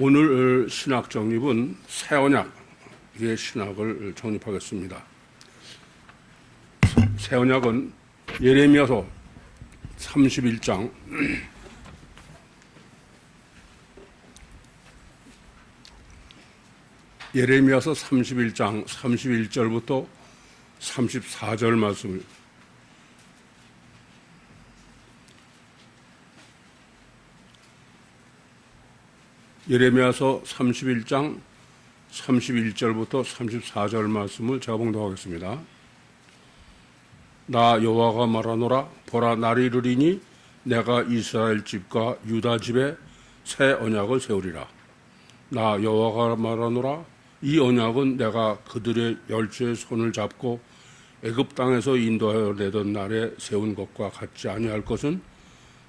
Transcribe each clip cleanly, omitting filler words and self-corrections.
오늘 신학 정립은 새 언약의 신학을 정립하겠습니다. 새 언약은 예레미야서 31장 예레미야서 31장 31절부터 34절 말씀을 예레미야서 31장 31절부터 34절 말씀을 제가 봉독하겠습니다. 나 여호와가 말하노라. 보라, 날이 이르리니 내가 이스라엘 집과 유다 집에 새 언약을 세우리라. 나 여호와가 말하노라. 이 언약은 내가 그들의 열조의 손을 잡고 애굽 땅에서 인도하여 내던 날에 세운 것과 같지 아니할 것은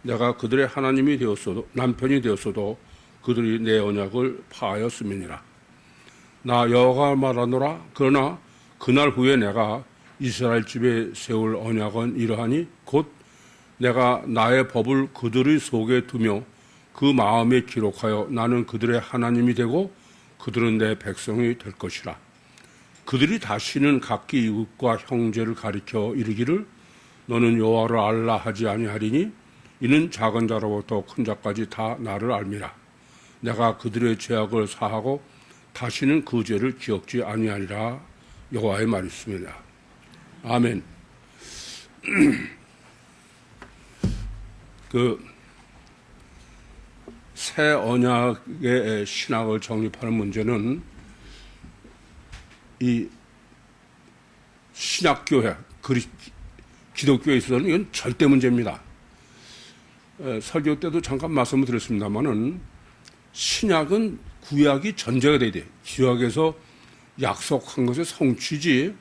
내가 그들의 하나님이 되었어도 남편이 되었어도 그들이 내 언약을 파하였음이니라. 나 여호와가 말하노라. 그러나 그날 후에 내가 이스라엘 집에 세울 언약은 이러하니 곧 내가 나의 법을 그들의 속에 두며 그 마음에 기록하여 나는 그들의 하나님이 되고 그들은 내 백성이 될 것이라. 그들이 다시는 각기 이웃과 형제를 가리켜 이르기를 너는 여호와를 알라 하지 아니하리니 이는 작은 자로부터 큰 자까지 다 나를 알미라. 내가 그들의 죄악을 사하고 다시는 그 죄를 기억지 아니하리라. 여호와의 말씀이다. 아멘. 새 언약의 신학을 정립하는 문제는 이 신약교회, 기독교에 있어서는 이건 절대 문제입니다. 설교 때도 잠깐 말씀을 드렸습니다만은 신약은 구약이 전제가 돼야 돼. 구약에서 약속한 것의 성취지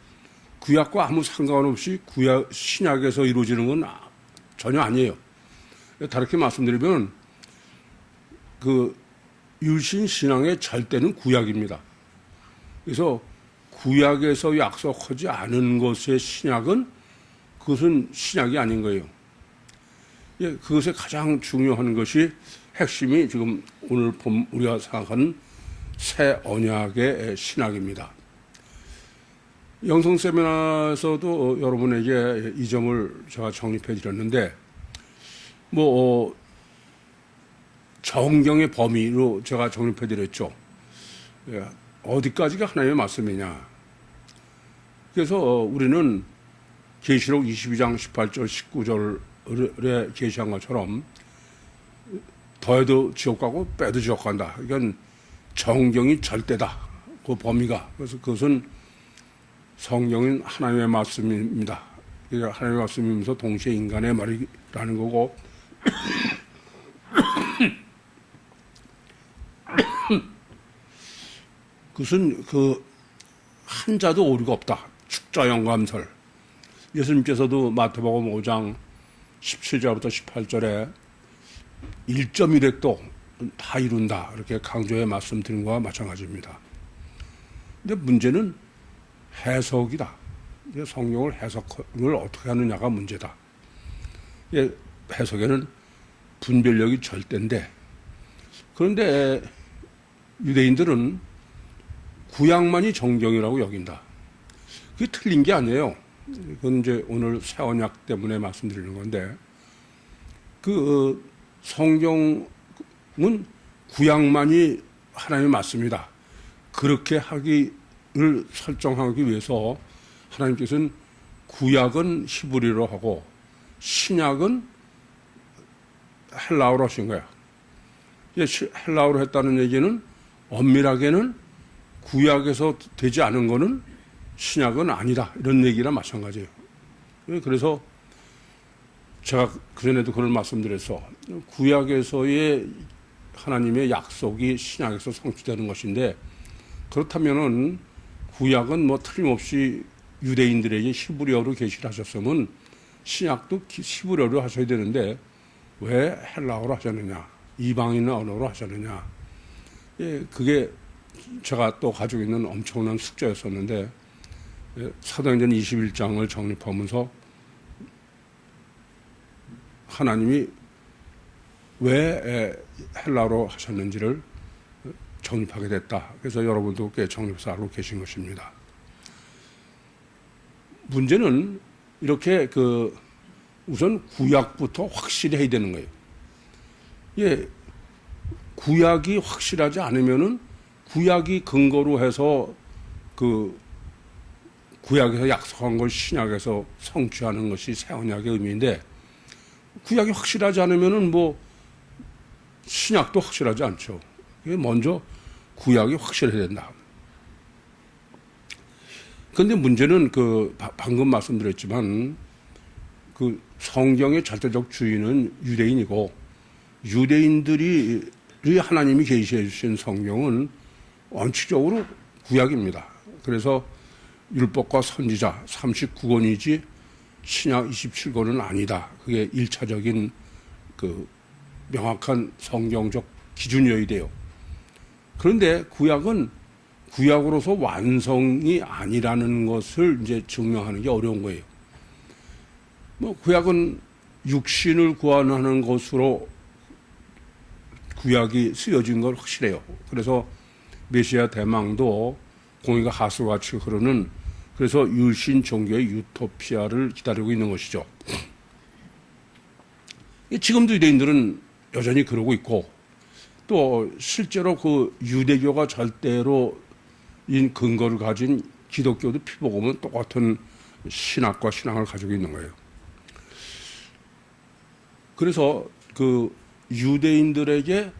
구약과 아무 상관없이 신약에서 이루어지는 건 전혀 아니에요. 다르게 말씀드리면 유신 신앙의 절대는 구약입니다. 그래서 구약에서 약속하지 않은 것의 신약은 그것은 신약이 아닌 거예요. 그것의 가장 중요한 것이 핵심이 지금 오늘 우리가 생각하는 새 언약의 신학입니다. 영성 세미나에서도 여러분에게 이 점을 제가 정립해 드렸는데, 정경의 범위로 제가 정립해 드렸죠. 어디까지가 하나님의 말씀이냐. 그래서 우리는 계시록 22장 18절 19절에 계시한 것처럼 더해도 지옥 가고 빼도 지옥 간다. 이건 정경이 절대다. 그 범위가. 그래서 그것은 성경인 하나님의 말씀입니다. 하나님의 말씀이면서 동시에 인간의 말이라는 거고 그것은 한자도 오류가 없다. 축자영감설. 예수님께서도 마태복음 5장 17절부터 18절에 1.1획도 다 이룬다. 이렇게 강조해 말씀드린 것과 마찬가지입니다. 근데 문제는 해석이다. 성경을 해석을 어떻게 하느냐가 문제다. 해석에는 분별력이 절대인데, 그런데 유대인들은 구약만이 정경이라고 여긴다. 그게 틀린 게 아니에요. 그건 이제 오늘 새 언약 때문에 말씀드리는 건데, 성경은 구약만이 하나님의 말씀이다. 그렇게 하기를 설정하기 위해서 하나님께서는 구약은 히브리어로 하고 신약은 헬라어로 하신 거야. 헬라어로 했다는 얘기는 엄밀하게는 구약에서 되지 않은 거는 신약은 아니다. 이런 얘기랑 마찬가지예요. 그래서 제가 그전에도 그런 말씀드려서 구약에서의 하나님의 약속이 신약에서 성취되는 것인데, 그렇다면은 구약은 틀림없이 유대인들에게 히브리어로 계시를 하셨으면 신약도 히브리어로 하셔야 되는데 왜 헬라어로 하셨느냐, 이방인 언어로 하셨느냐. 그게 제가 또 가지고 있는 엄청난 숙제였었는데, 사도행전 21장을 정립하면서 하나님이 왜 헬라어로 하셨는지를 정립하게 됐다. 그래서 여러분도 꽤 정립해서 알고 계신 것입니다. 문제는 이렇게 우선 구약부터 확실히 해야 되는 거예요. 예, 구약이 확실하지 않으면은 구약이 근거로 해서 구약에서 약속한 걸 신약에서 성취하는 것이 새 언약의 의미인데, 구약이 확실하지 않으면은 신약도 확실하지 않죠. 먼저 구약이 확실해야 된다. 그런데 문제는 방금 말씀드렸지만 성경의 절대적 주인은 유대인이고, 유대인들이 하나님이 계시해 주신 성경은 원칙적으로 구약입니다. 그래서 율법과 선지자 39권이지 신약 27권은 아니다. 그게 1차적인 명확한 성경적 기준이어야 돼요. 그런데 구약은 구약으로서 완성이 아니라는 것을 이제 증명하는 게 어려운 거예요. 구약은 육신을 구원하는 것으로 구약이 쓰여진 걸 확실해요. 그래서 메시아 대망도 공의가 하수같이 흐르는, 그래서 유신 종교의 유토피아를 기다리고 있는 것이죠. 지금도 유대인들은 여전히 그러고 있고, 또 실제로 유대교가 절대로 인 근거를 가진 기독교도 피보고면 똑같은 신학과 신앙을 가지고 있는 거예요. 그래서 유대인들에게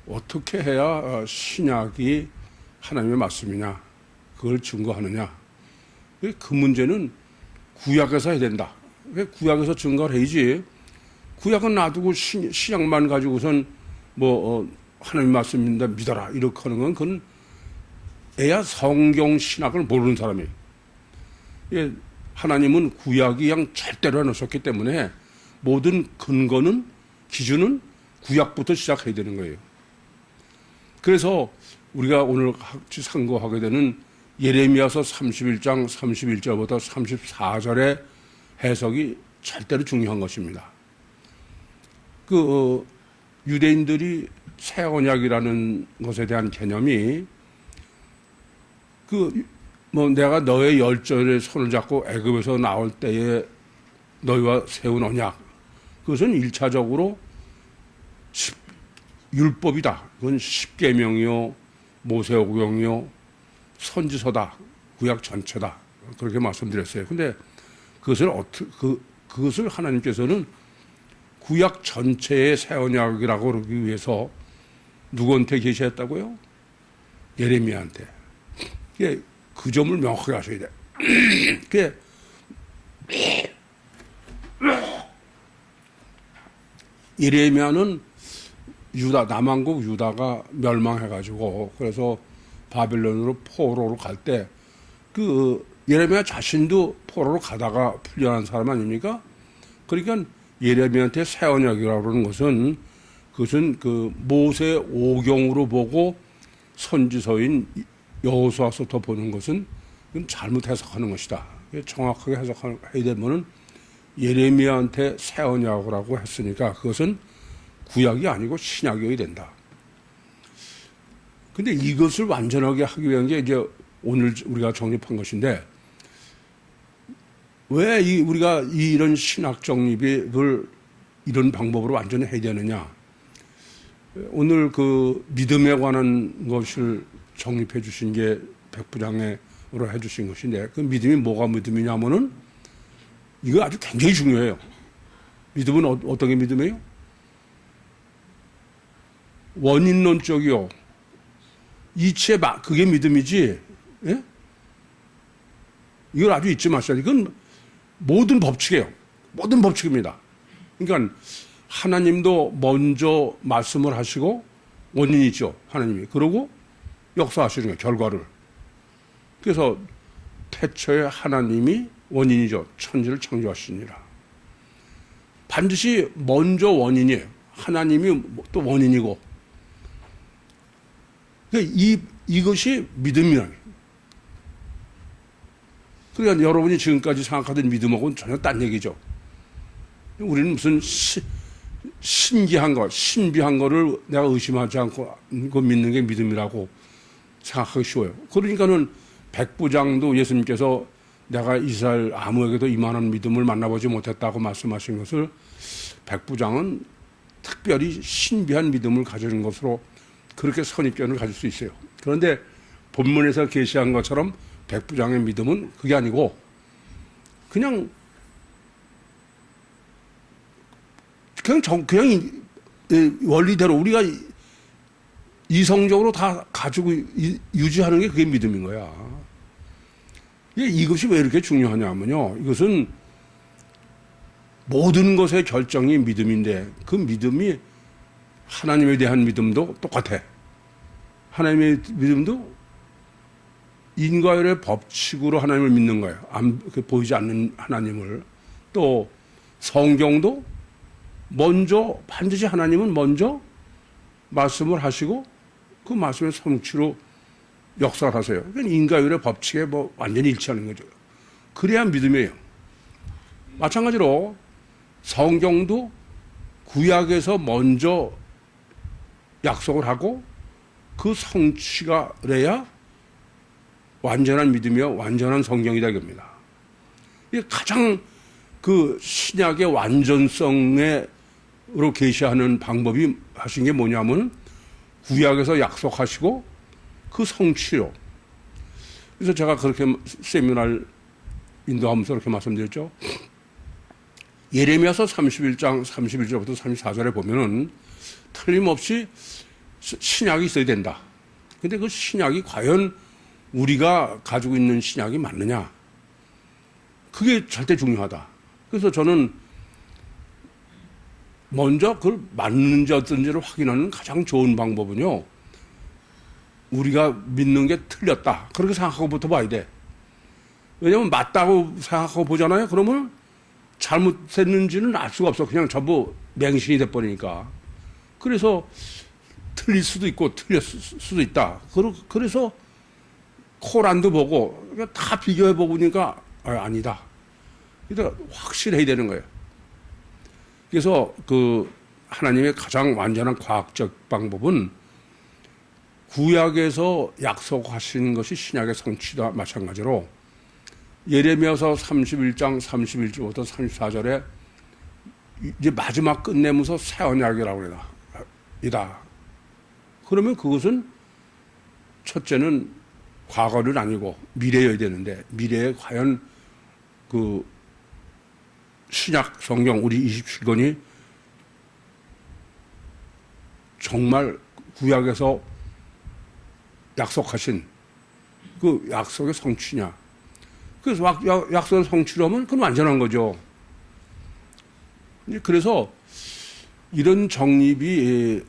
어떻게 해야 신약이 하나님의 말씀이냐, 그걸 증거하느냐. 그 문제는 구약에서 해야 된다. 왜 구약에서 증거를 해야지, 구약은 놔두고 신약만 가지고선 하나님 말씀입니다, 믿어라, 이렇게 하는 건 그건 애야 성경 신학을 모르는 사람이에요. 예, 하나님은 구약이 그냥 절대로 해놓으셨기 때문에 모든 근거는, 기준은 구약부터 시작해야 되는 거예요. 그래서 우리가 오늘 같이 상고하게 되는 예레미야서 31장 31절부터 34절의 해석이 절대로 중요한 것입니다. 유대인들이 새 언약이라는 것에 대한 개념이 내가 너의 열전에 손을 잡고 애굽에서 나올 때에 너희와 세운 언약, 그것은 1차적으로 율법이다. 그건 십계명이요, 모세오경이요, 선지서다. 구약 전체다. 그렇게 말씀드렸어요. 근데 그것을 하나님께서는 구약 전체의 새 언약이라고 그러기 위해서 누구한테 계시했다고요? 예레미야한테. 그 점을 명확하게 하셔야 돼. 그게 예레미야는 남왕국 유다가 멸망해가지고, 그래서 바빌론으로 포로로 갈 때 예레미야 자신도 포로로 가다가 풀려난 사람 아닙니까? 그러니까 예레미야한테 새 언약이라고 그러는 것은, 그것은 모세 오경으로 보고 선지서인 여호수아서부터 보는 것은 잘못 해석하는 것이다. 정확하게 해석해야 되면은 예레미야한테 새 언약이라고 했으니까 그것은 구약이 아니고 신약이어야 된다. 근데 이것을 완전하게 하기 위한 게 이제 오늘 우리가 정립한 것인데, 왜 우리가 이런 신학 정립을 이런 방법으로 완전히 해야 되느냐. 오늘 믿음에 관한 것을 정립해 주신 게 백부장으로 해 주신 것인데, 그 믿음이 뭐가 믿음이냐면은 이거 아주 굉장히 중요해요. 믿음은 어떤 게 믿음이에요? 원인론적이요. 이치의 그게 믿음이지. 예? 이걸 아주 잊지 마셔야 돼요. 이건 모든 법칙이에요. 모든 법칙입니다. 그러니까 하나님도 먼저 말씀을 하시고 원인이죠. 하나님이. 그러고 역사하시는 거예요. 결과를. 그래서 태초에 하나님이 원인이죠. 천지를 창조하시니라. 반드시 먼저 원인이에요. 하나님이 또 원인이고. 그러니까 이것이 믿음이라는 거예요. 그러니까 여러분이 지금까지 생각하던 믿음하고는 전혀 딴 얘기죠. 우리는 무슨 신기한 것, 신비한 거를 내가 의심하지 않고 믿는 게 믿음이라고 생각하기 쉬워요. 그러니까는 백부장도 예수님께서 내가 이스라엘 아무에게도 이만한 믿음을 만나보지 못했다고 말씀하신 것을 백부장은 특별히 신비한 믿음을 가지는 것으로 그렇게 선입견을 가질 수 있어요. 그런데 본문에서 계시한 것처럼 백부장의 믿음은 그게 아니고 그냥 원리대로 우리가 이성적으로 다 가지고 유지하는 게 그게 믿음인 거야. 이것이 왜 이렇게 중요하냐면요. 이것은 모든 것의 결정이 믿음인데 그 믿음이 하나님에 대한 믿음도 똑같아. 하나님의 믿음도 인과율의 법칙으로 하나님을 믿는 거예요. 보이지 않는 하나님을. 또 성경도 먼저 반드시 하나님은 먼저 말씀을 하시고 그 말씀의 성취로 역사를 하세요. 그러니까 인과율의 법칙에 완전히 일치하는 거죠. 그래야 믿음이에요. 마찬가지로 성경도 구약에서 먼저 약속을 하고 그 성취가 돼야 완전한 믿음이요, 완전한 성경이다 이겁니다. 이게 가장 그 신약의 완전성으로 계시하는 방법이 하신 게 뭐냐면 구약에서 약속하시고 그 성취요. 그래서 제가 그렇게 세미나를 인도하면서 그렇게 말씀드렸죠. 예레미야서 31장 31절부터 34절에 보면은 틀림없이 신약이 있어야 된다. 근데 그 신약이 과연 우리가 가지고 있는 신약이 맞느냐? 그게 절대 중요하다. 그래서 저는 먼저 그걸 맞는지 어떤지를 확인하는 가장 좋은 방법은요. 우리가 믿는 게 틀렸다. 그렇게 생각하고부터 봐야 돼. 왜냐하면 맞다고 생각하고 보잖아요. 그러면 잘못했는지는 알 수가 없어. 그냥 전부 맹신이 돼버리니까. 그래서 틀릴 수도 있고 틀렸을 수도 있다. 그래서 코란도 보고 다 비교해 보니까 아니다. 그러니까 확실해야 되는 거예요. 그래서 그 하나님의 가장 완전한 과학적 방법은 구약에서 약속하신 것이 신약의 성취다 마찬가지로 예레미야서 31장 31절부터 34절에 이제 마지막 끝내면서 새 언약이라고 해라. 이다. 그러면 그것은 첫째는 과거는 아니고 미래여야 되는데 미래에 과연 그 신약 성경 우리 27권이 정말 구약에서 약속하신 그 약속의 성취냐. 그래서 약속의 성취라면 그건 완전한 거죠. 그래서 이런 정립이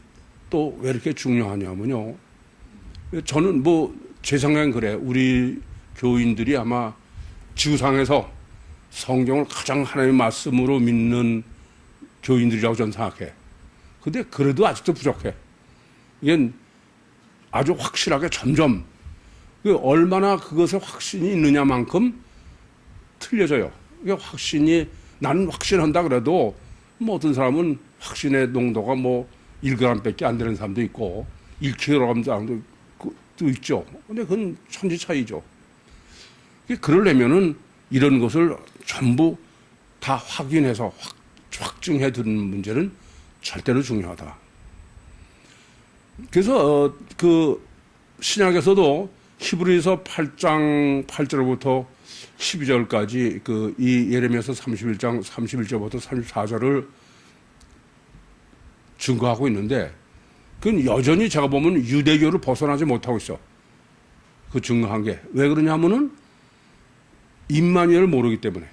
또 왜 이렇게 중요하냐면요. 저는 제 생각엔 그래. 우리 교인들이 아마 지구상에서 성경을 가장 하나님의 말씀으로 믿는 교인들이라고 저는 생각해. 근데 그래도 아직도 부족해. 이건 아주 확실하게 점점 얼마나 그것에 확신이 있느냐만큼 틀려져요. 이게 확신이 나는 확신한다 그래도 어떤 사람은 확신의 농도가 1g밖에 안 되는 사람도 있고 1kg 사람도 있죠. 근데 그건 천지 차이죠. 그러려면은 이런 것을 전부 다 확인해서 확증해 두는 문제는 절대로 중요하다. 그래서 그 신약에서도 히브리서 8장 8절부터 12절까지 이 예레미야서 31장 31절부터 34절을 증거하고 있는데 그건 여전히 제가 보면 유대교를 벗어나지 못하고 있어. 그 증거한 게. 왜 그러냐면은 임마누엘을 모르기 때문에.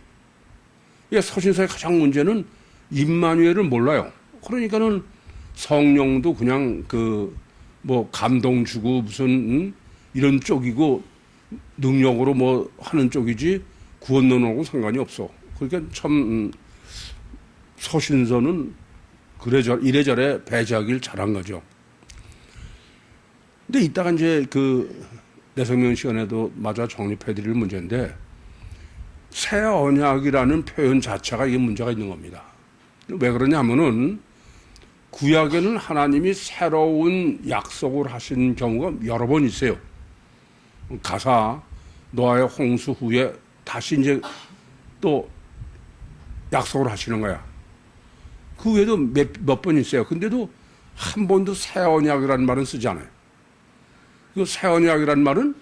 서신서의 가장 문제는 임마누엘을 몰라요. 그러니까는 성령도 그냥 감동 주고 무슨 이런 쪽이고 능력으로 하는 쪽이지 구원론하고 상관이 없어. 그러니까 참 서신서는 이래저래 배제하길 잘한 거죠. 근데 이따가 이제 내 성명 시간에도 마저 정립해드릴 문제인데 새 언약이라는 표현 자체가 이게 문제가 있는 겁니다. 왜 그러냐면은 구약에는 하나님이 새로운 약속을 하신 경우가 여러 번 있어요. 가사 노아의 홍수 후에 다시 이제 또 약속을 하시는 거야. 그 외에도 몇 번 있어요. 근데도 한 번도 새 언약이라는 말은 쓰지 않아요. 그 새 언약이라는 말은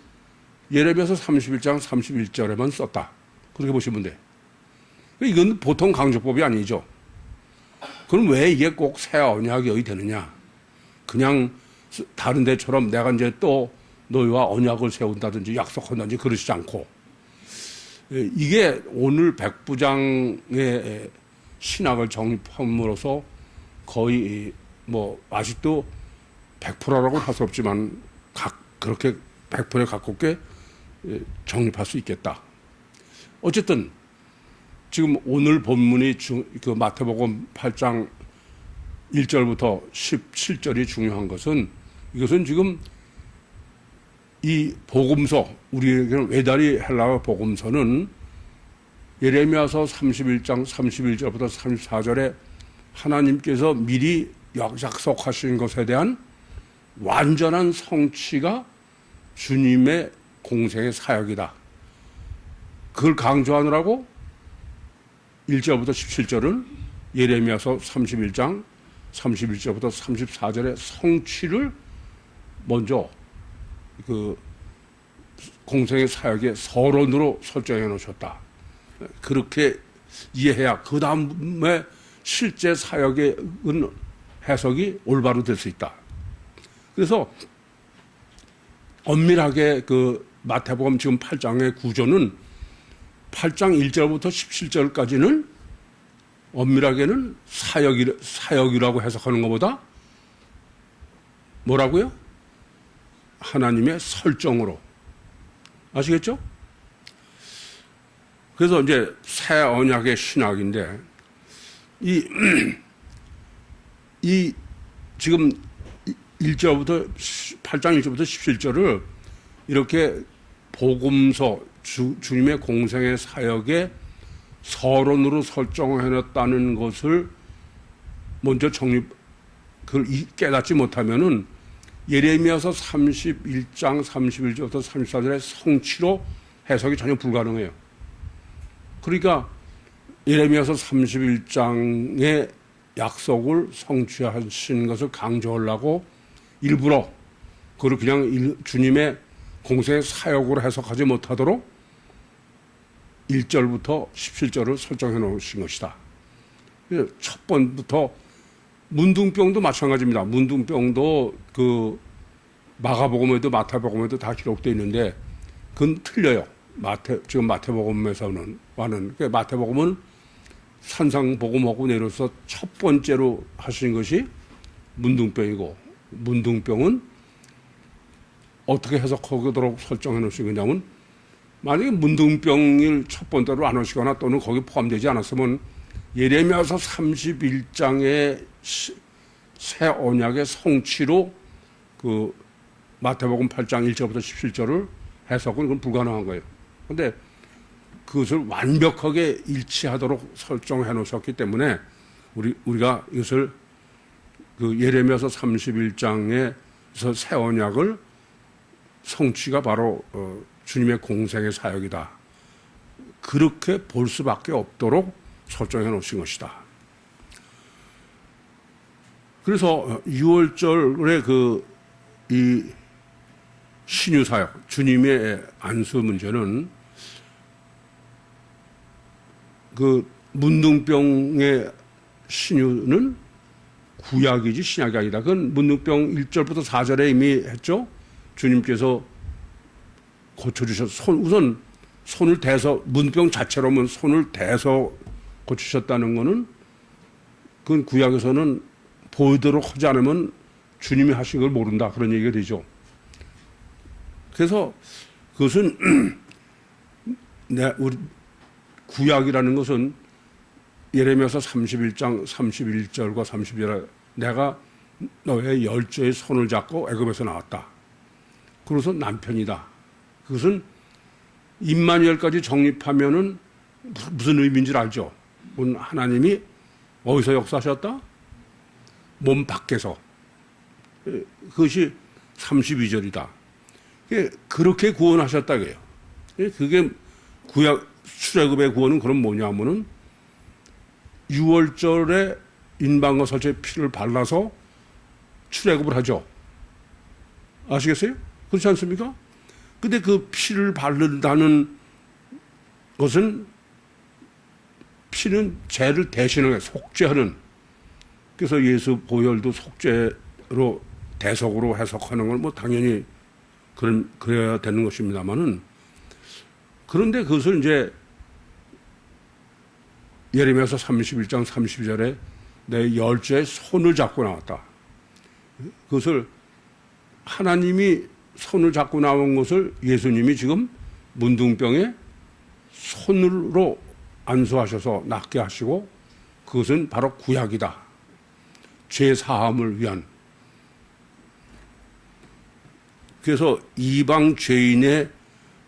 예레미야서 31장 31절에만 썼다. 그렇게 보시면 돼. 이건 보통 강조법이 아니죠. 그럼 왜 이게 꼭 새 언약이 되느냐? 그냥 다른 데처럼 내가 이제 또 너희와 언약을 세운다든지 약속한다든지 그러시지 않고, 이게 오늘 백부장의 신학을 정립함으로써 거의 뭐 아직도 100%라고 할 수 없지만 그렇게 100%에 가깝게 정립할 수 있겠다. 어쨌든 지금 오늘 본문이 그 마태복음 8장 1절부터 17절이 중요한 것은, 이것은 지금 이 복음서, 우리에게는 외다리 헬라어 복음서는 예레미야서 31장 31절부터 34절에 하나님께서 미리 약속하신 것에 대한 완전한 성취가 주님의 공생의 사역이다. 그걸 강조하느라고 1절부터 17절은 예레미야서 31장 31절부터 34절의 성취를 먼저 그 공생의 사역의 서론으로 설정해 놓으셨다. 그렇게 이해해야 그 다음에 실제 사역의 해석이 올바로 될 수 있다. 그래서 엄밀하게 그 마태복음 지금 8장의 구조는 8장 1절부터 17절까지는 엄밀하게는 사역이라고 해석하는 것보다 뭐라고요? 하나님의 설정으로. 아시겠죠? 그래서 이제 새 언약의 신학인데, 이 지금 8장 1절부터 17절을 이렇게 복음서, 주님의 공생의 사역의 서론으로 설정해놨다는 것을 먼저 그걸 깨닫지 못하면은 예레미야서 31장 31절부터 34절의 성취로 해석이 전혀 불가능해요. 그러니까 예레미야서 31장의 약속을 성취하신 것을 강조하려고 일부러 그걸 그냥 주님의 공생의 사역으로 해석하지 못하도록 1절부터 17절을 설정해 놓으신 것이다. 첫 번부터 문둥병도 마찬가지입니다. 문둥병도 그 마가복음에도 마태복음에도 다 기록되어 있는데 그건 틀려요. 지금 마태복음에서는 마태복음은 산상복음하고 내려서 첫 번째로 하신 것이 문둥병이고, 문둥병은 어떻게 해석하도록 설정해 놓으신 거냐면, 만약에 문둥병을 첫 번째로 안 하시거나 또는 거기 포함되지 않았으면 예레미야서 31장의 새 언약의 성취로 그 마태복음 8장 1절부터 17절을 해석은 그건 불가능한 거예요. 그런데 그것을 완벽하게 일치하도록 설정해 놓으셨기 때문에 우리가 이것을 그 예레미야서 31장에서 새 언약을 성취가 바로 주님의 공생의 사역이다. 그렇게 볼 수밖에 없도록 설정해 놓으신 것이다. 그래서 6월절의 이 신유 사역, 주님의 안수 문제는 그 문둥병의 신유는 구약이지 신약이 아니다. 그건 문둥병 1절부터 4절에 이미 했죠. 주님께서 고쳐주셔서 우선 손을 대서, 문병 자체로는 손을 대서 고치셨다는 것은 그건 구약에서는 보이도록 하지 않으면 주님이 하신 걸 모른다, 그런 얘기가 되죠. 그래서 그것은 우리 구약이라는 것은 예레미야서 31장 31절과 32절에 내가 너의 열조의 손을 잡고 애굽에서 나왔다. 그래서 남편이다. 그것은 임마누엘까지 정립하면은 무슨 의미인지 알죠? 하나님이 어디서 역사하셨다? 몸 밖에서. 그것이 32절이다. 그렇게 구원하셨다 그래요. 그게 구약 출애굽의 구원은 그럼 뭐냐면은 6월절에 인방과 설주에 피를 발라서 출애굽을 하죠. 아시겠어요? 그렇지 않습니까? 근데 그 피를 바른다는 것은 피는 죄를 대신하는 속죄하는, 그래서 예수 보혈도 속죄로 대속으로 해석하는 걸 뭐 당연히 그래야 되는 것입니다만은, 그런데 그것을 이제 예레미야서 31장 32절에 내 열조의 손을 잡고 나왔다. 그것을 하나님이 손을 잡고 나온 것을 예수님이 지금 문둥병에 손으로 안수하셔서 낫게 하시고, 그것은 바로 구약이다. 죄 사함을 위한. 그래서 이방 죄인의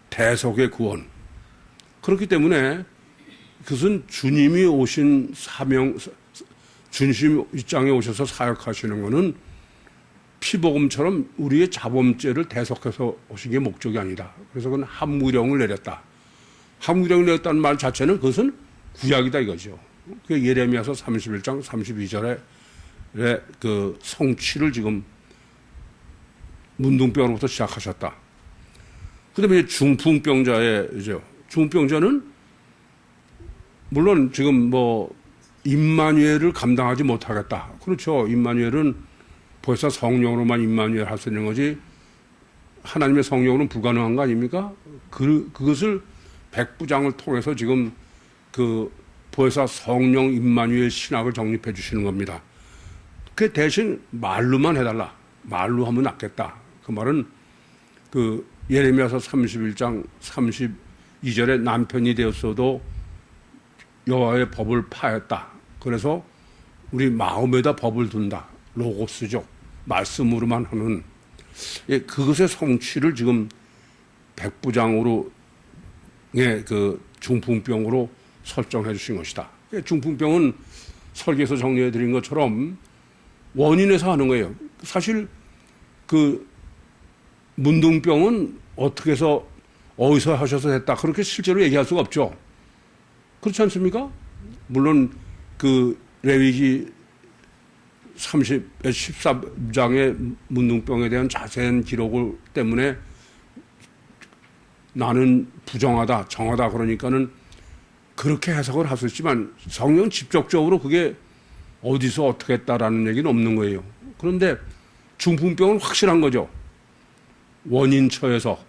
대속의 구원. 그렇기 때문에 그것은 주님이 오신 사명, 주님 이 땅에 오셔서 사역하시는 것은 피복음처럼 우리의 자범죄를 대속해서 오신 게 목적이 아니다. 그래서 그건 함구령을 내렸다. 함구령을 내렸다는 말 자체는 그것은 구약이다 이거죠. 그 예레미야서 31장 32절에 그 성취를 지금 문둥병으로부터 시작하셨다. 그 다음에 중풍병자의 이제 중풍병자는 물론 지금 뭐 임마누엘을 감당하지 못하겠다. 그렇죠. 임마누엘은 벌써 성령으로만 임마누엘 할 수 있는 거지 하나님의 성령으로는 불가능한 거 아닙니까? 그것을 백부장을 통해서 지금 그 보혜사 성령 임마누엘 신학을 정립해 주시는 겁니다. 그 대신 말로만 해달라. 말로 하면 낫겠다. 그 말은 그 예레미야서 31장 32절에 남편이 되었어도 여호와의 법을 파했다. 그래서 우리 마음에다 법을 둔다. 로고스죠. 말씀으로만 하는. 그것의 성취를 지금 백부장으로 그 중풍병으로 설정해 주신 것이다. 중풍병은 설계에서 정리해 드린 것처럼 원인에서 하는 거예요. 사실 그 문둥병은 어떻게 해서 어디서 하셔서 됐다. 그렇게 실제로 얘기할 수가 없죠. 그렇지 않습니까? 물론 그 레위기 13장의 문둥병에 대한 자세한 기록을 때문에 나는 부정하다, 정하다 그러니까는 그렇게 해석을 하셨지만 성경은 직접적으로 그게 어디서 어떻게 했다라는 얘기는 없는 거예요. 그런데 중풍병은 확실한 거죠. 원인처에서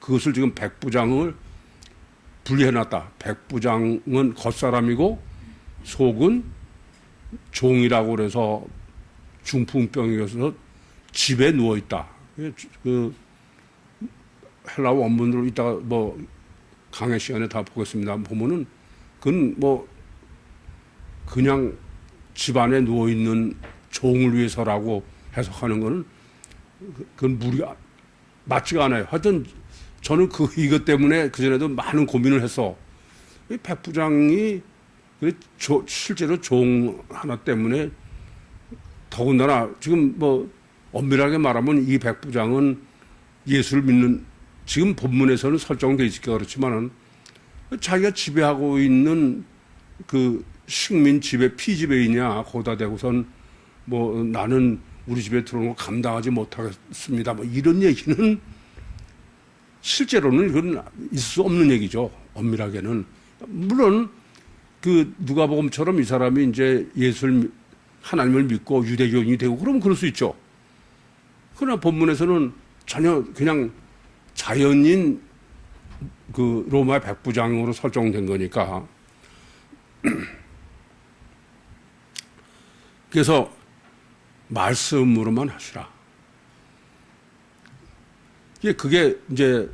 그것을 지금 백부장을 분리해놨다. 백부장은 겉사람이고 속은 종이라고 그래서 중풍병이어서 집에 누워있다. 그 헬라어 원문으로 이따가 뭐 강의 시간에 다 보겠습니다. 보면은 그건 뭐 그냥 집안에 누워있는 종을 위해서라고 해석하는 거는 그건 무리가 맞지가 않아요. 하여튼 저는 이것 때문에 그전에도 많은 고민을 했어. 백부장이 실제로 종 하나 때문에 더군다나 지금 뭐 엄밀하게 말하면 이 백부장은 예수를 믿는 지금 본문에서는 설정되어 있을까 그렇지만은 자기가 지배하고 있는 그 식민 지배 피지배이냐 거기다 대고선 뭐 나는 우리 집에 들어오는 거 감당하지 못하겠습니다. 뭐 이런 얘기는 실제로는 그건 있을 수 없는 얘기죠. 엄밀하게는. 물론 그 누가복음처럼 이 사람이 이제 하나님을 믿고 유대교인이 되고 그러면 그럴 수 있죠. 그러나 본문에서는 전혀 그냥 자연인 그 로마 백부장으로 설정된 거니까. 그래서 말씀으로만 하시라. 그게 이제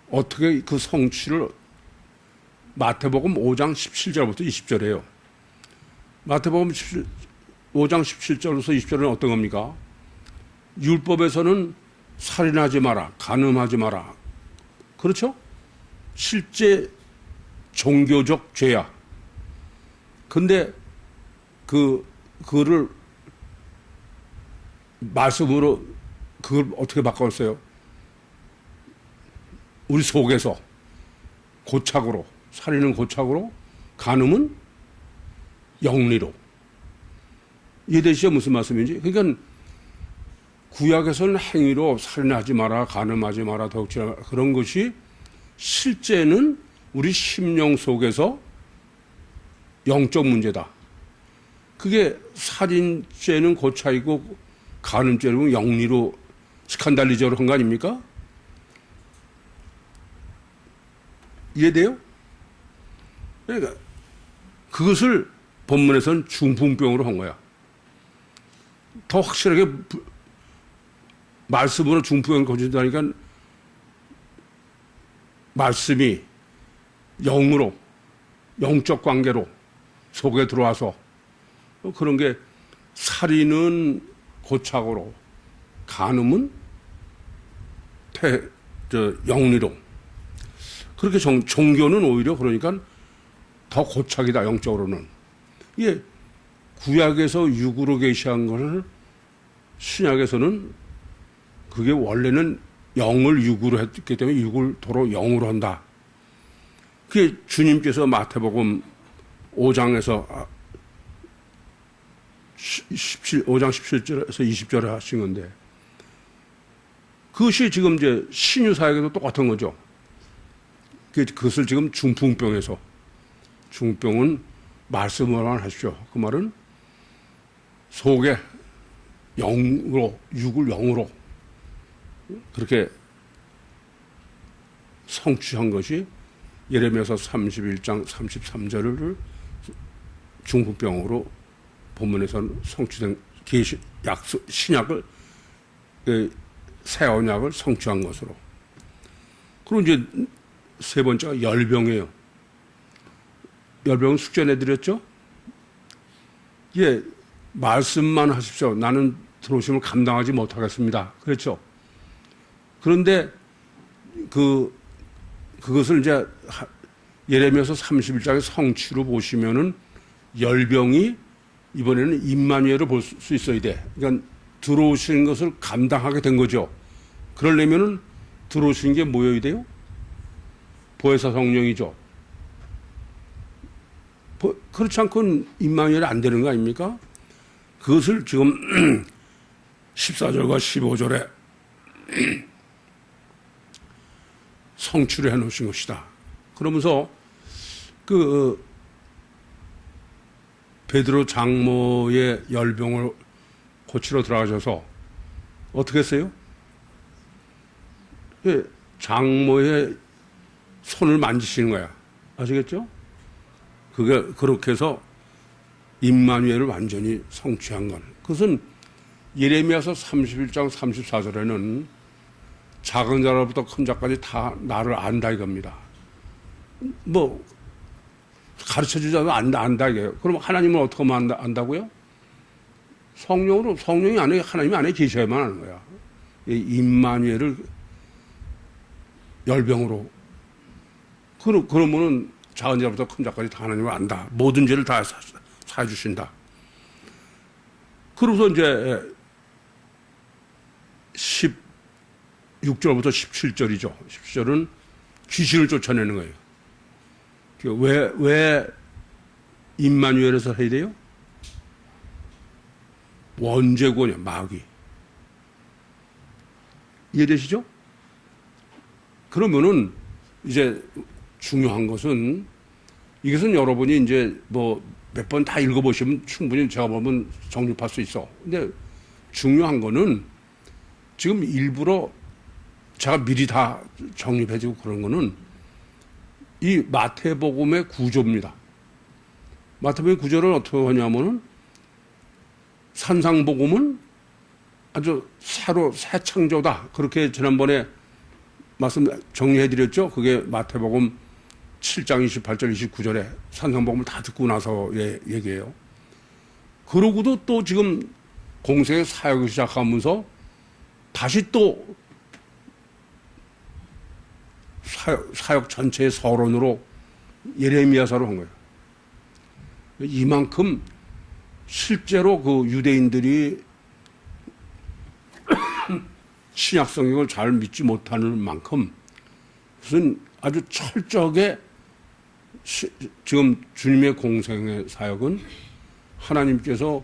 어떻게 그 성취를 마태복음 5장 17절부터 20절이에요. 마태복음 5장 17절에서 20절은 어떤 겁니까? 율법에서는 살인하지 마라, 간음하지 마라. 그렇죠? 실제 종교적 죄야. 근데 그거를 말씀으로 그걸 어떻게 바꿨어요? 우리 속에서 고착으로, 살인은 고착으로, 간음은 영리로. 이해되시죠? 무슨 말씀인지? 그러니까 구약에서는 행위로 살인하지 마라, 간음하지 마라, 도둑질하지 마라, 그런 것이 실제는 우리 심령 속에서 영적 문제다. 그게 살인죄는 고차이고 간음죄는 영리로 스칸달리저로 한 거 아닙니까? 이해돼요? 그러니까 그것을 본문에서는 중풍병으로 한 거야. 더 확실하게 말씀으로 중풍병을 고친다니까 말씀이 영으로, 영적 관계로 속에 들어와서 그런 게 살인은 고착으로, 간음은 영리로. 그렇게 종교는 오히려 그러니까 더 고착이다, 영적으로는. 이게 구약에서 육으로 계시한 것을 신약에서는 그게 원래는 영을 육으로 했기 때문에 육을 도로 영으로 한다. 그게 주님께서 마태복음 5장에서 5장 17절에서 20절에 하신 건데, 그것이 지금 이제 신유사역에도 똑같은 거죠. 그것을 지금 중풍병에서, 중풍병은 말씀으로만 하십시오. 그 말은 속에 영으로, 육을 영으로 그렇게 성취한 것이 예레미야서 31장 33절을 중풍병으로 본문에서는 성취된 신약을, 새 언약을 성취한 것으로. 그리고 이제 세 번째가 열병이에요. 열병은 숙제내드렸죠? 예, 말씀만 하십시오. 나는 들어오심을 감당하지 못하겠습니다. 그렇죠? 그런데 그것을 이제 예레미야서 31장의 성취로 보시면은 열병이 이번에는 임마누엘을 볼 수 있어야 돼. 그러니까 들어오시는 것을 감당하게 된 거죠. 그러려면은 들어오시는 게 뭐여야 돼요? 보혜사 성령이죠. 그렇지 않고는 임마누엘이 안 되는 거 아닙니까? 그것을 지금 14절과 15절에 성취를 해 놓으신 것이다. 그러면서 베드로 장모의 열병을 고치러 들어가셔서 어떻게 했어요? 장모의 손을 만지시는 거야. 아시겠죠? 그렇게 해서 임마누엘을 완전히 성취한 건. 그것은 예레미야서 31장 34절에는 작은 자로부터 큰 자까지 다 나를 안다 이겁니다. 뭐 가르쳐주지 않으면 안다 이거예요. 그럼 하나님은 어떻게 하면 안다고요? 성령이 안에, 하나님이 안에 계셔야만 하는 거야. 임마누엘을 열병으로. 그러면은 작은 자부터 큰 자까지 다 하나님을 안다. 모든 죄를 다 사해주신다. 그러고서 이제 16절부터 17절이죠. 17절은 귀신을 쫓아내는 거예요. 왜 임마누엘에서 해야 돼요? 원죄구원이야, 마귀. 이해되시죠? 그러면은 이제 중요한 것은, 이것은 여러분이 이제 뭐 몇 번 다 읽어보시면 충분히 제가 보면 정립할 수 있어. 근데 중요한 거는 지금 일부러 제가 미리 다 정립해주고 그런 거는 이 마태복음의 구조입니다. 마태복음의 구조를 어떻게 하냐면은 산상복음은 아주 새 창조다. 그렇게 지난번에 말씀 정리해드렸죠. 그게 마태복음 7장 28절 29절에 산상복음을 다 듣고 나서 얘기해요. 그러고도 또 지금 공생의 사역을 시작하면서 다시 또 사역 전체의 서론으로 예레미야서로 한 거예요. 이만큼 실제로 그 유대인들이 신약 성경을 잘 믿지 못하는 만큼 무슨 아주 철저하게 지금 주님의 공생의 사역은 하나님께서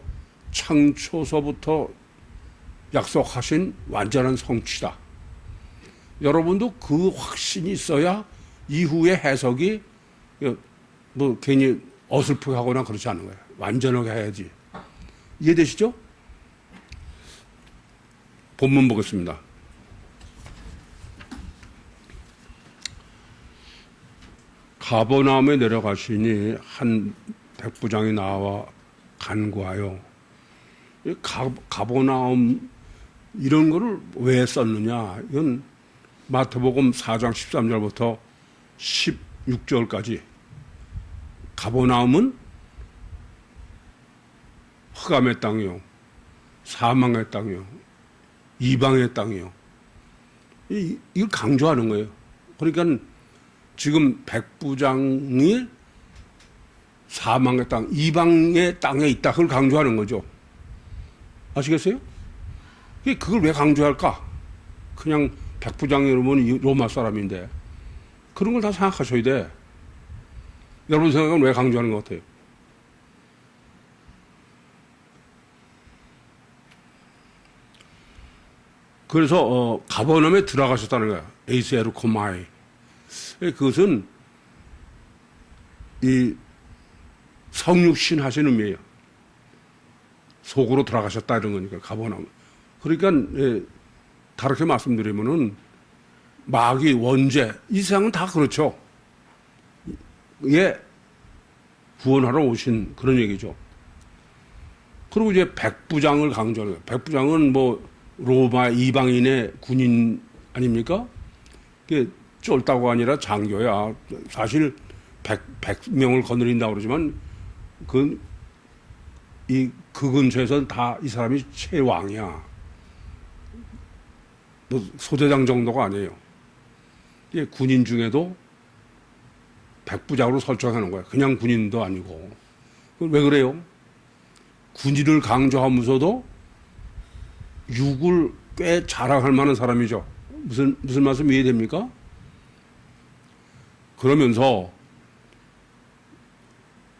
창초서부터 약속하신 완전한 성취다. 여러분도 그 확신이 있어야 이후의 해석이 뭐 괜히 어설프게 하거나 그렇지 않은 거예요. 완전하게 해야지. 이해되시죠? 본문 보겠습니다. 가버나움에 내려가시니 한 백부장이 나와 간구하여, 가버나움 이런 거를 왜 썼느냐? 이건 마태복음 4장 13절부터 16절까지 가버나움은 흑암의 땅이요, 사망의 땅이요, 이방의 땅이요. 이걸 강조하는 거예요. 그러니까 지금 백부장이 사망의 땅, 이방의 땅에 있다. 그걸 강조하는 거죠. 아시겠어요? 그걸 왜 강조할까? 그냥 백부장 여러분은 로마 사람인데 그런 걸 다 생각하셔야 돼. 여러분 생각은 왜 강조하는 것 같아요? 그래서 가버나움에 들어가셨다는 거야. 에이세르 코마이. 그것은 이 성육신 하신 의미예요. 속으로 들어가셨다 이런 거니까 가버나움. 그러니까 다르게 말씀드리면은 마귀, 원죄 이 세상은 다 그렇죠. 예, 구원하러 오신 그런 얘기죠. 그리고 이제 백부장을 강조하는 거예요. 백부장은 뭐 로마 이방인의 군인 아닙니까? 그게 쫄다고 아니라 장교야. 사실 100명을 거느린다고 그러지만 그 근처에서는 다 이 사람이 최왕이야. 뭐 소대장 정도가 아니에요. 이게 군인 중에도 백부장으로 설정하는 거야. 그냥 군인도 아니고. 왜 그래요? 군인을 강조하면서도 육을 꽤 자랑할 만한 사람이죠. 무슨 말씀 이해됩니까? 그러면서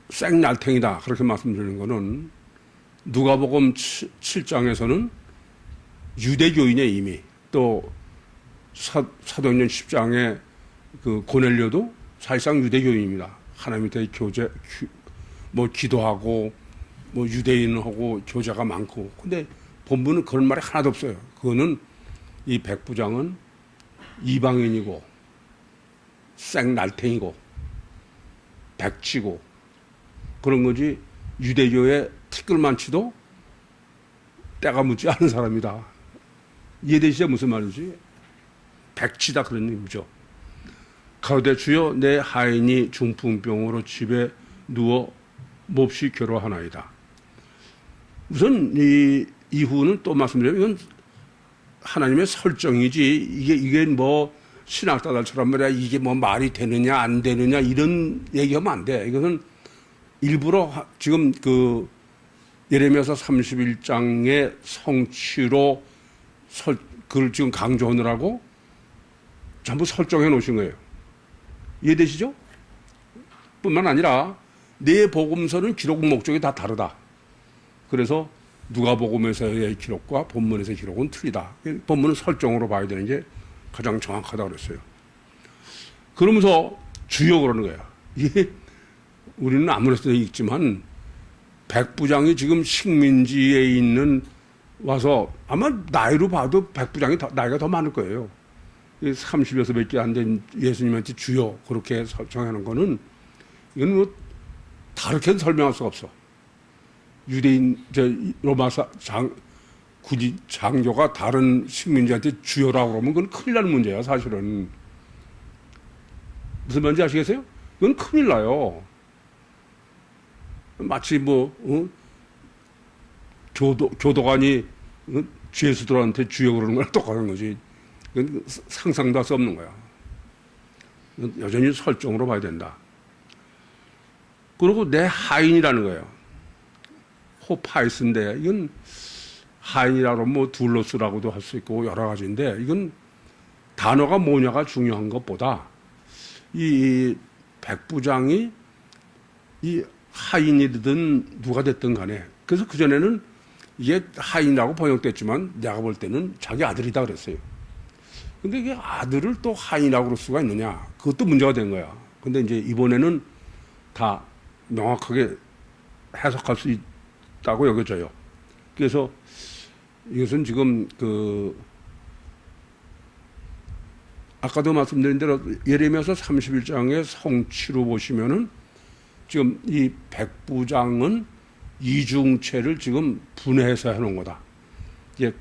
생날탱이다 그렇게 말씀드리는 거는 누가복음 7장에서는 유대교인의 이미 또 사도행전 10장의 그 고넬료도 사실상 유대교인입니다. 하나님한테 뭐 기도하고 뭐 유대인하고 교제가 많고. 근데 본문은 그런 말이 하나도 없어요. 그거는 이 백부장은 이방인이고 생날탱이고 백치고 그런 거지 유대교의 티끌만치도 때가 묻지 않은 사람이다. 이해되시죠? 무슨 말인지? 백치다 그런 의미죠. 가로되 주여 내 하인이 중풍병으로 집에 누워 몹시 괴로워하나이다. 우선 이 이후는 또 말씀드리면 이건 하나님의 설정이지 이게 뭐 신학자들처럼 말이야 이게 뭐 말이 되느냐 안 되느냐 이런 얘기하면 안 돼. 이것은 일부러 지금 그 예레미야서 31장의 성취로 그걸 지금 강조하느라고 전부 설정해 놓으신 거예요. 이해되시죠? 뿐만 아니라 네 복음서는 기록 목적이 다 다르다. 그래서 누가복음에서의 기록과 본문에서의 기록은 틀리다. 본문은 설정으로 봐야 되는 게 가장 정확하다고 그랬어요. 그러면서 주여 그러는 거야. 이게 우리는 아무래도 읽지만 백부장이 지금 식민지에 있는 와서 아마 나이로 봐도 백부장이 나이가 더 많을 거예요. 30여서밖에 안 된 예수님한테 주여 그렇게 설정하는 거는 이건 뭐 다르게 설명할 수가 없어. 유대인 로마 장교가 다른 식민지한테 주여라고 그러면 그건 큰일 나는 문제야. 사실은 무슨 말인지 아시겠어요? 그건 큰일 나요. 마치 교도관이 죄수들한테 주여 그러는 거랑 똑같은 거지. 그건 상상도 할 수 없는 거야. 여전히 설정으로 봐야 된다. 그리고 내 하인이라는 거예요. 호파이스인데 이건 하인이라고 뭐 둘로스라고도 할 수 있고 여러 가지인데 이건 단어가 뭐냐가 중요한 것보다 이 백부장이 이 하인이든 누가 됐든 간에 그래서 그전에는 이게 하인이라고 번역됐지만 내가 볼 때는 자기 아들이다 그랬어요. 근데 이게 아들을 또 하인이라고 그럴 수가 있느냐. 그것도 문제가 된 거야. 근데 이제 이번에는 다 명확하게 해석할 수 있다고 여겨져요. 그래서 이것은 지금 아까도 말씀드린 대로 예레미야서 31장의 성취로 보시면은 지금 이 백부장은 이중체를 지금 분해해서 해놓은 거다. 이제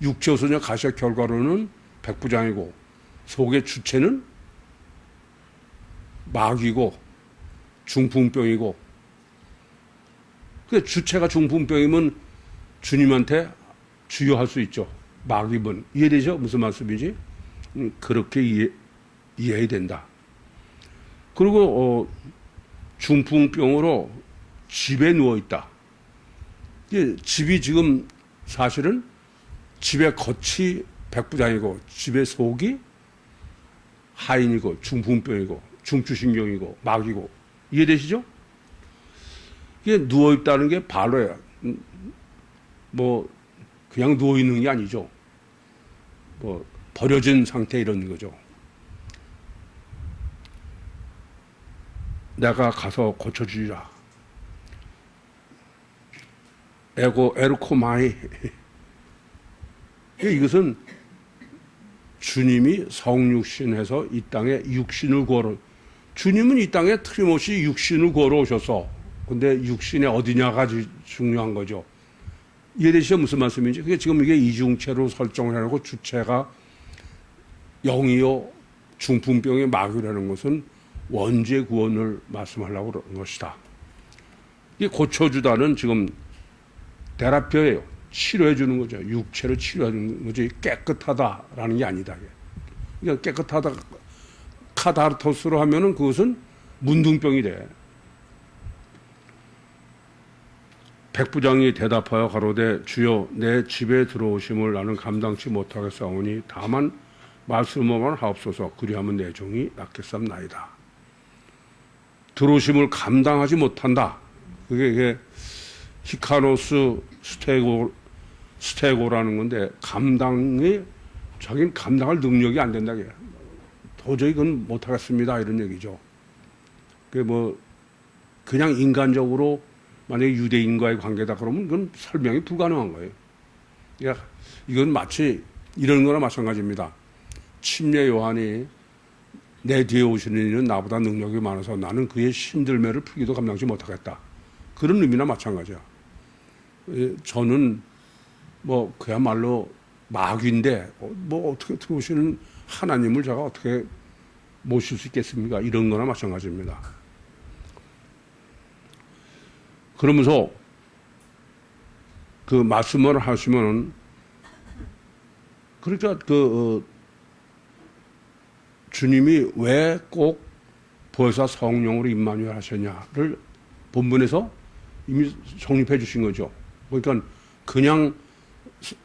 육체소녀 가시의 결과로는 백부장이고 속의 주체는 마귀고 중풍병이고 그 주체가 중풍병이면 주님한테 주여할 수 있죠. 마귀분 이해되죠? 무슨 말씀이지? 그렇게 이해해야 된다. 그리고 중풍병으로 집에 누워 있다. 집이 지금 사실은 집의 겉이 백부장이고 집의 속이 하인이고 중풍병이고 중추신경이고 마귀고 이해되시죠? 이게 누워 있다는 게 바로야. 뭐 그냥 누워 있는 게 아니죠. 뭐 버려진 상태 이런 거죠. 내가 가서 고쳐주리라. 에르코마이. 이것은 주님이 성육신해서 이 땅에 육신을 구하러, 주님은 이 땅에 틀림없이 육신을 구하러 오셔서, 근데 육신이 어디냐가 중요한 거죠. 이해되시죠? 무슨 말씀인지? 그게 지금 이게 이중체로 설정을 해놓고 주체가 영이요, 중풍병의 마귀라는 것은 원죄 구원을 말씀하려고 그러는 것이다. 이 고쳐주다는 지금 테라피예요. 치료해 주는 거죠. 육체를 치료해 주는 거지. 깨끗하다라는 게 아니다. 그러니까 깨끗하다, 카다르토스로 하면은 그것은 문둥병이 돼. 백부장이 대답하여 가로되 주여 내 집에 들어오심을 나는 감당치 못하겠사오니 다만 말씀만 하옵소서. 그리하면 내 종이 낫겠사옵나이다. 들어오심을 감당하지 못한다. 그게 히카노스 스테고라는 건데 자기는 감당할 능력이 안 된다. 도저히 그건 못하겠습니다. 이런 얘기죠. 그게 뭐 그냥 인간적으로 만약에 유대인과의 관계다 그러면 그건 설명이 불가능한 거예요. 그러니까 이건 마치 이런 거나 마찬가지입니다. 침례 요한이 내 뒤에 오시는 이는 나보다 능력이 많아서 나는 그의 신들매를 풀기도 감당치 못하겠다. 그런 의미나 마찬가지야. 저는 뭐 그야말로 마귀인데 뭐 어떻게 들어오시는 하나님을 제가 어떻게 모실 수 있겠습니까? 이런 거나 마찬가지입니다. 그러면서 그 말씀을 하시면은 그러니까 주님이 왜 꼭 보혜사 성령으로 임마누엘 하셨냐를 본문에서 이미 정립해 주신 거죠. 그러니까 그냥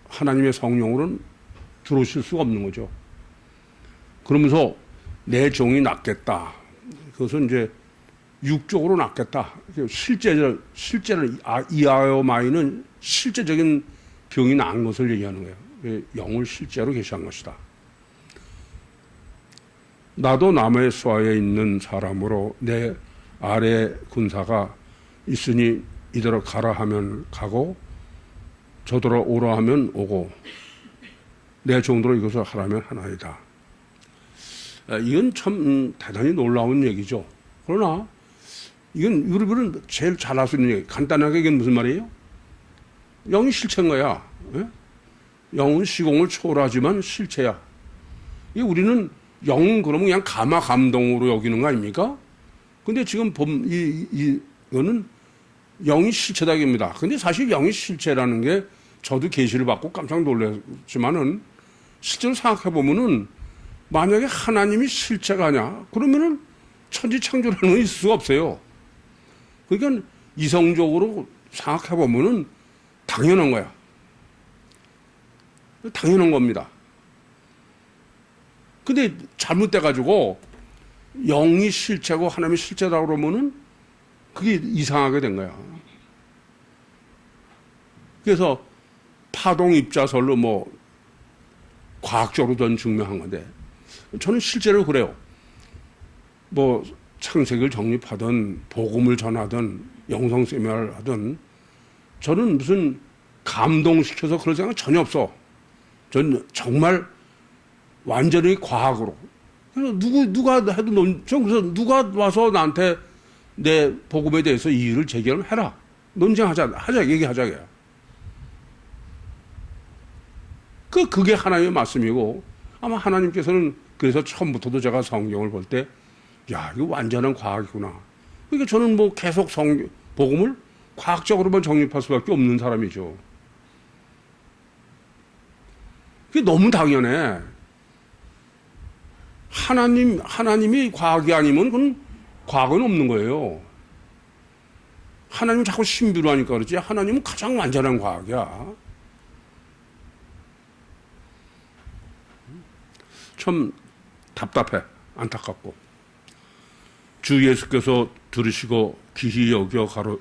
하나님의 성령으로는 들어오실 수가 없는 거죠. 그러면서 내 종이 낫겠다. 그것은 이제 육적으로 낫겠다. 실제는 이아요마이는 실제적인 병이 나은 것을 얘기하는 거예요. 영을 실제로 계시한 것이다. 나도 남의 수하에 있는 사람으로 내 아래 군사가 있으니 이대로 가라 하면 가고 저더러 오라 하면 오고 내 정도로 이것을 하라면 하나이다. 이건 참 대단히 놀라운 얘기죠. 그러나 이건 우리들은 제일 잘 할 수 있는 얘기. 간단하게 이게 무슨 말이에요? 영이 실체인 거야. 예? 영은 시공을 초월하지만 실체야. 우리는 영은 그러면 그냥 감화 감동으로 여기는 거 아닙니까? 근데 지금 이거는 영이 실체다 입니다. 근데 사실 영이 실체라는 게 저도 계시를 받고 깜짝 놀랐지만은 실제로 생각해 보면은 만약에 하나님이 실체가 아니야 그러면은 천지 창조라는 건 있을 수가 없어요. 그러니까 이성적으로 생각해 보면은 당연한 거야. 당연한 겁니다. 근데 잘못돼가지고 영이 실체고 하나님이 실체다 그러면은 그게 이상하게 된 거야. 그래서 파동 입자설로 뭐 과학적으로든 증명한 건데 저는 실제로 그래요. 뭐 창세기를 정립하든 복음을 전하든 영성 세미나를 하든 저는 무슨 감동시켜서 그럴 생각 전혀 없어. 전 정말 완전히 과학으로. 누가 해도 그래서 누가 와서 나한테 내 복음에 대해서 이의를 제기하면 해라. 논쟁하자, 얘기하자. 그게 하나님의 말씀이고 아마 하나님께서는 그래서 처음부터도 제가 성경을 볼 때 야, 이거 완전한 과학이구나. 그러니까 저는 뭐 계속 복음을 과학적으로만 정립할 수밖에 없는 사람이죠. 그게 너무 당연해. 하나님이 과학이 아니면 그건 과학은 없는 거예요. 하나님은 자꾸 신비로 하니까 그렇지. 하나님은 가장 완전한 과학이야. 참 답답해. 안타깝고. 주 예수께서 들으시고 기히 여겨 가로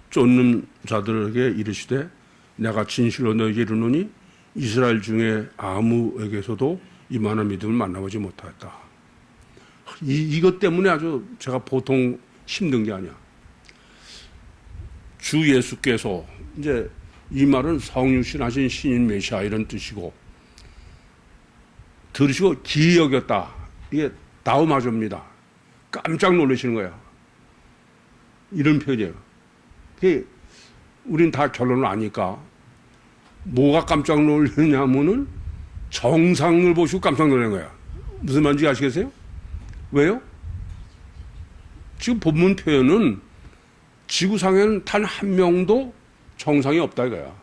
쫓는 자들에게 이르시되 내가 진실로 너에게 이르노니 이스라엘 중에 아무에게서도 이만한 믿음을 만나보지 못하였다. 이것 때문에 아주 제가 보통 힘든 게 아니야. 주 예수께서 이제 이 말은 성육신하신 신인 메시아 이런 뜻이고 들으시고 기이 여겼다. 이게 다우마조입니다. 깜짝 놀라시는 거야. 이런 표현이에요. 우린 다 결론을 아니까 뭐가 깜짝 놀라냐면은 정상을 보시고 깜짝 놀란 거야. 무슨 말인지 아시겠어요? 왜요? 지금 본문 표현은 지구상에는 단 한 명도 정상이 없다 이거야.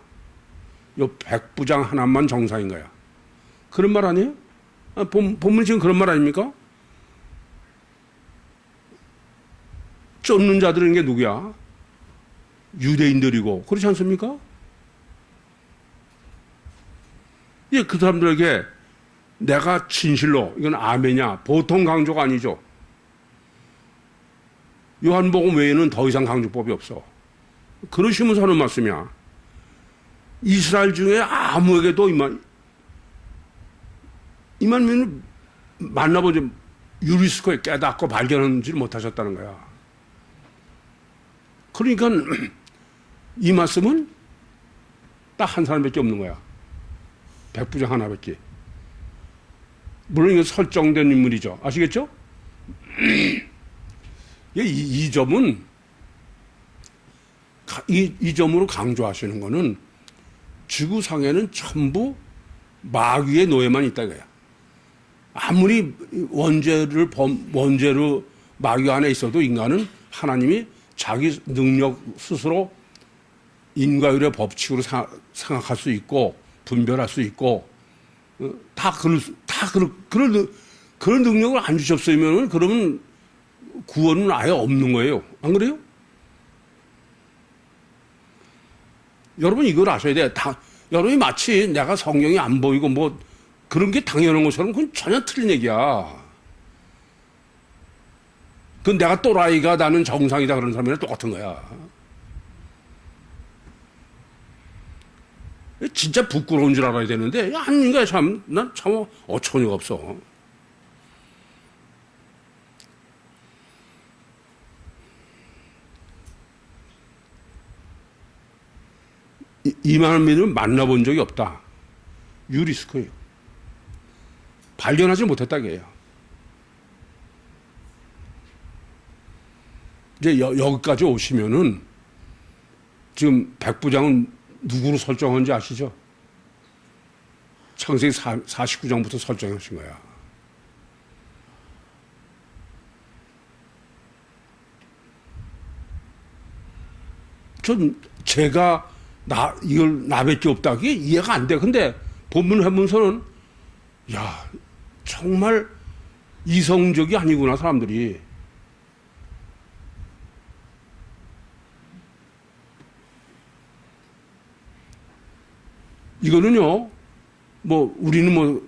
요 백부장 하나만 정상인 거야. 그런 말 아니에요? 본문이 지금 그런 말 아닙니까? 쫓는 자들은 게 누구야? 유대인들이고 그렇지 않습니까? 예, 그 사람들에게 내가 진실로 이건 아멘이야. 보통 강조가 아니죠. 요한복음 외에는 더 이상 강조법이 없어. 그러시면서 하는 말씀이야. 이스라엘 중에 아무에게도 이만 만나보지 유리스코에 깨닫고 발견하지 못하셨다는 거야. 그러니까 이 말씀은 딱 한 사람밖에 없는 거야. 백부장 하나밖에. 물론 이건 설정된 인물이죠. 아시겠죠? 이 점은 이 점으로 강조하시는 거는 지구상에는 전부 마귀의 노예만 있다 이거야. 아무리 원죄로 마귀 안에 있어도 인간은 하나님이 자기 능력 스스로 인과율의 법칙으로 생각할 수 있고 분별할 수 있고 그런 능력을 안 주셨으면 그러면 구원은 아예 없는 거예요. 안 그래요? 여러분 이걸 아셔야 돼. 여러분이 마치 내가 성경이 안 보이고 뭐 그런 게 당연한 것처럼 그건 전혀 틀린 얘기야. 그건 내가 또라이가 나는 정상이다 그런 사람이랑 똑같은 거야. 진짜 부끄러운 줄 알아야 되는데 아닌가 참. 난 참 어처구니가 없어. 이만한 믿음을 만나본 적이 없다. 유리스크예요. 발견하지 못했다 이게요. 이제 여기까지 오시면은 지금 백부장은 누구로 설정한지 아시죠? 창세기 49장부터 설정하신 거야. 제가 이걸 나밖에 없다. 그게 이해가 안 돼. 근데 본문을 하면서는 야, 정말 이성적이 아니구나 사람들이. 이거는요, 우리는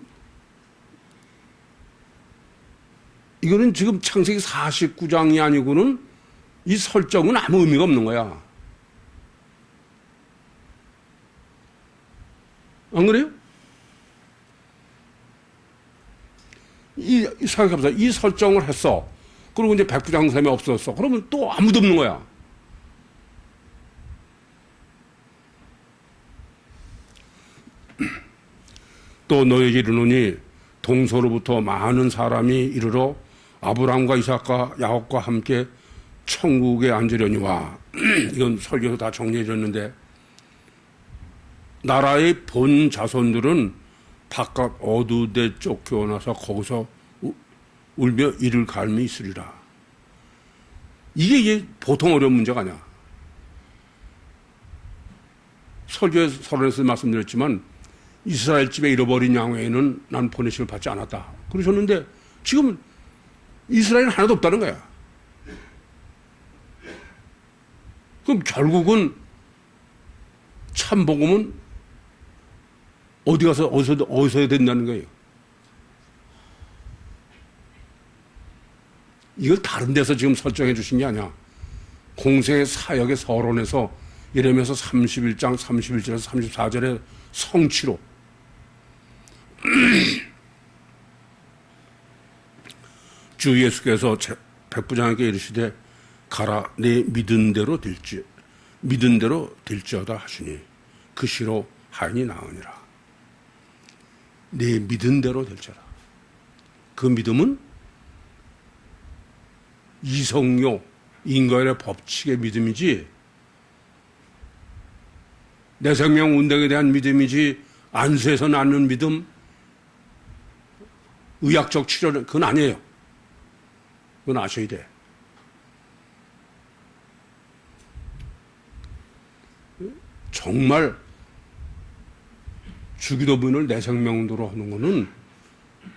이거는 지금 창세기 49장이 아니고는 이 설정은 아무 의미가 없는 거야. 안 그래요? 생각해보세요. 이 설정을 했어. 그리고 이제 백부장샘이 없어졌어. 그러면 또 아무도 없는 거야. 또 너에게 이르노니 동서로부터 많은 사람이 이르러 아브라함과 이삭과 야곱과 함께 천국에 앉으려니와 이건 설교에서 다 정리해 줬는데 나라의 본 자손들은 바깥 어두대 쫓겨나서 거기서 울며 이를 갈미 있으리라. 이게 보통 어려운 문제가 아니야. 설교에서 서론에서 말씀드렸지만 이스라엘 집에 잃어버린 양 외에는 난 보내심을 받지 않았다. 그러셨는데 지금 이스라엘은 하나도 없다는 거야. 그럼 결국은 참 복음은 어디서 해야 된다는 거예요. 이걸 다른 데서 지금 설정해 주신 게 아니야. 공생의 사역의 서론에서 예레미야서 31장 31절에서 34절의 성취로 주 예수께서 백부장에게 이르시되 가라 내 믿은 대로 될지어다 하시니 그 시로 하인이 나으니라. 내 믿은 대로 될지어다. 그 믿음은 이성요 인간의 법칙의 믿음이지 내 생명 운동에 대한 믿음이지 안수에서 낳는 믿음 의학적 치료는 그건 아니에요. 그건 아셔야 돼. 정말 주기도 부인을 내 생명으로 하는 거는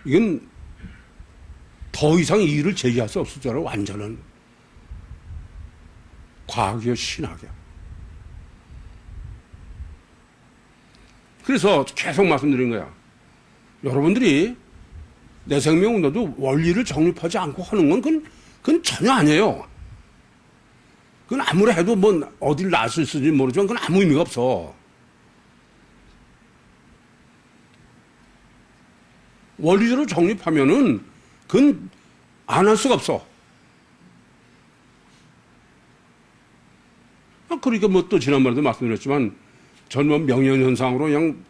이건 더 이상 이 일을 제기할 수 없을 줄 알아. 완전한 과학이요 신학이야. 그래서 계속 말씀드린 거야. 여러분들이 내 생명 운동도 원리를 정립하지 않고 하는 건 그건 전혀 아니에요. 그건 아무리 해도 뭐 어딜 놨을지 모르지만 그건 아무 의미가 없어. 원리적으로 정립하면은 그건 안 할 수가 없어. 그러니까 뭐 또 지난번에도 말씀드렸지만 전번 명령현상으로 그냥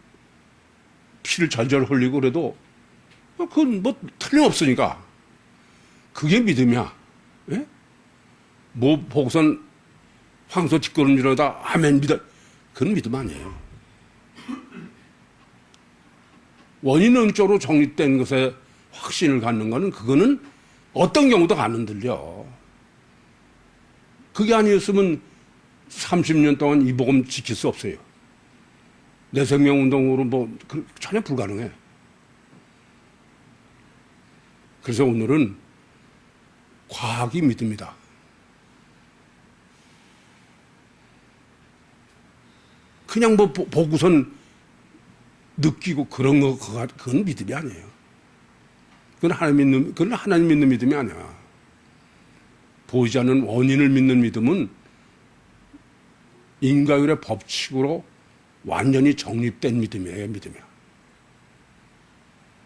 피를 절절 흘리고 그래도 그건 뭐 틀림없으니까 그게 믿음이야. 예? 뭐 보고선 황소 뒷걸음질하다 아멘 믿어. 그건 믿음 아니에요. 원인론적으로 정립된 것에 확신을 갖는 거는 그거는 어떤 경우도 안 흔들려. 그게 아니었으면 30년 동안 이 복음 지킬 수 없어요. 내 생명 운동으로 뭐 전혀 불가능해. 그래서 오늘은 과학이 믿음이다. 그냥 뭐 보고선 느끼고 그런 거 그건 믿음이 아니에요. 그건 하나님 믿는 믿음이 아니야. 보이지 않는 원인을 믿는 믿음은 인과율의 법칙으로 완전히 정립된 믿음이에요. 믿음이야.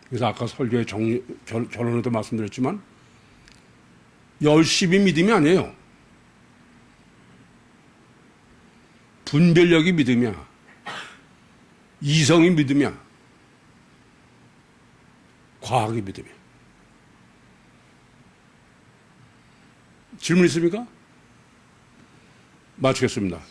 그래서 아까 설교의 결론에도 말씀드렸지만 열심히 믿음이 아니에요. 분별력이 믿음이야. 이성이 믿음이야. 과학이 믿음이야. 질문 있습니까? 마치겠습니다.